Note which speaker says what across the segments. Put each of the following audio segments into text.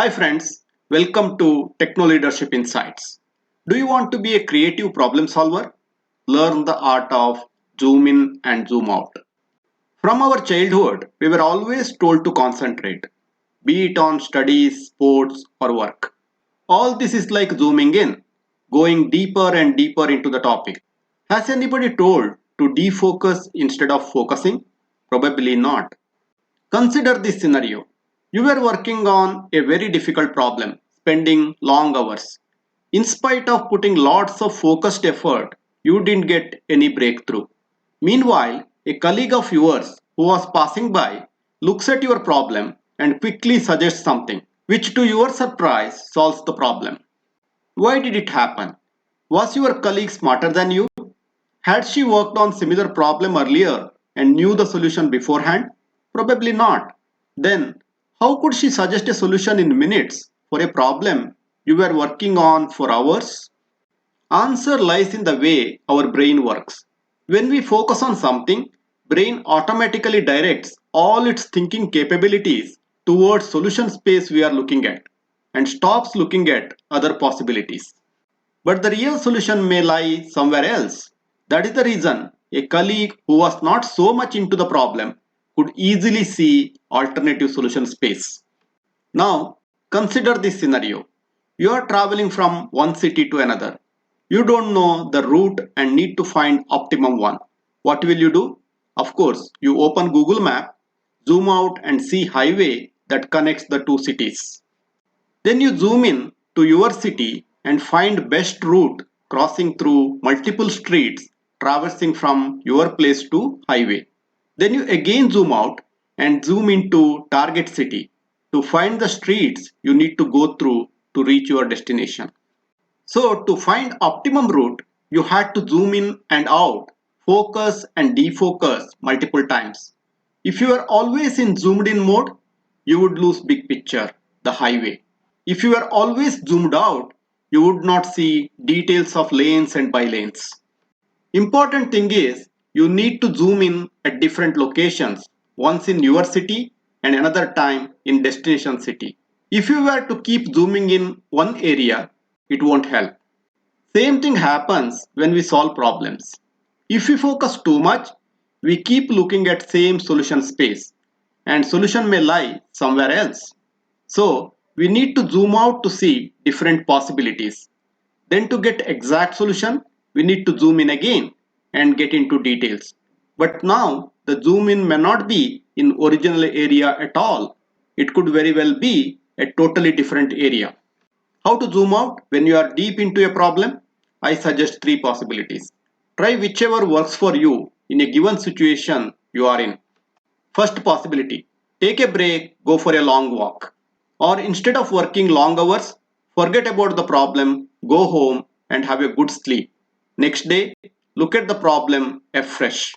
Speaker 1: Hi friends, welcome to Techno Leadership Insights. Do you want to be a creative problem solver? Learn the art of zoom in and zoom out. From our childhood, we were always told to concentrate, be it on studies, sports, or work. All this is like zooming in, going deeper and deeper into the topic. Has anybody told to defocus instead of focusing? Probably not. Consider this scenario. You were working on a very difficult problem, spending long hours. In spite of putting lots of focused effort, you didn't get any breakthrough. Meanwhile, a colleague of yours who was passing by looks at your problem and quickly suggests something, which to your surprise solves the problem. Why did it happen? Was your colleague smarter than you? Had she worked on similar problem earlier and knew the solution beforehand? Probably not. Then, how could she suggest a solution in minutes for a problem you were working on for hours? Answer lies in the way our brain works. When we focus on something, brain automatically directs all its thinking capabilities towards solution space we are looking at and stops looking at other possibilities. But the real solution may lie somewhere else. That is the reason a colleague who was not so much into the problem could easily see alternative solution space. Now, consider this scenario. You are traveling from one city to another. You don't know the route and need to find optimum one. What will you do? Of course, you open Google Map, zoom out and see highway that connects the two cities. Then you zoom in to your city and find best route crossing through multiple streets traversing from your place to highway. Then you again zoom out and zoom into target city to find the streets you need to go through to reach your destination. So to find optimum route, you had to zoom in and out, focus and defocus multiple times. If you are always in zoomed in mode, you would lose big picture, the highway. If you were always zoomed out, you would not see details of lanes and bylanes. Important thing is you need to zoom in at different locations, once in your city and another time in destination city. If you were to keep zooming in one area, it won't help. Same thing happens when we solve problems. If we focus too much, we keep looking at same solution space and solution may lie somewhere else. So we need to zoom out to see different possibilities. Then to get exact solution, we need to zoom in again and get into details. But now the zoom in may not be in original area at all. It could very well be a totally different area. How to zoom out when you are deep into a problem? I suggest three possibilities. Try whichever works for you in a given situation you are in. First possibility, take a break, go for a long walk. Or instead of working long hours, forget about the problem, go home and have a good sleep. Next day, look at the problem afresh.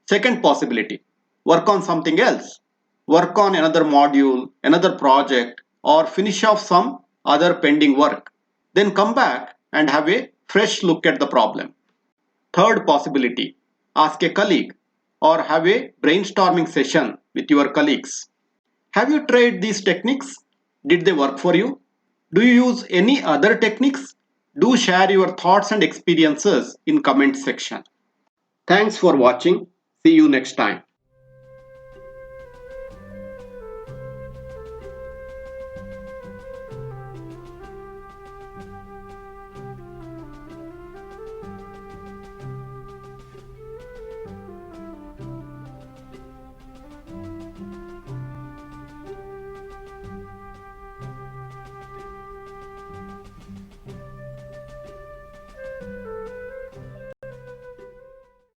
Speaker 1: Second possibility, work on something else. Work on another module, another project, or finish off some other pending work. Then come back and have a fresh look at the problem. Third possibility, ask a colleague or have a brainstorming session with your colleagues. Have you tried these techniques? Did they work for you? Do you use any other techniques? Do share your thoughts and experiences in comment section. Thanks for watching. See you next time.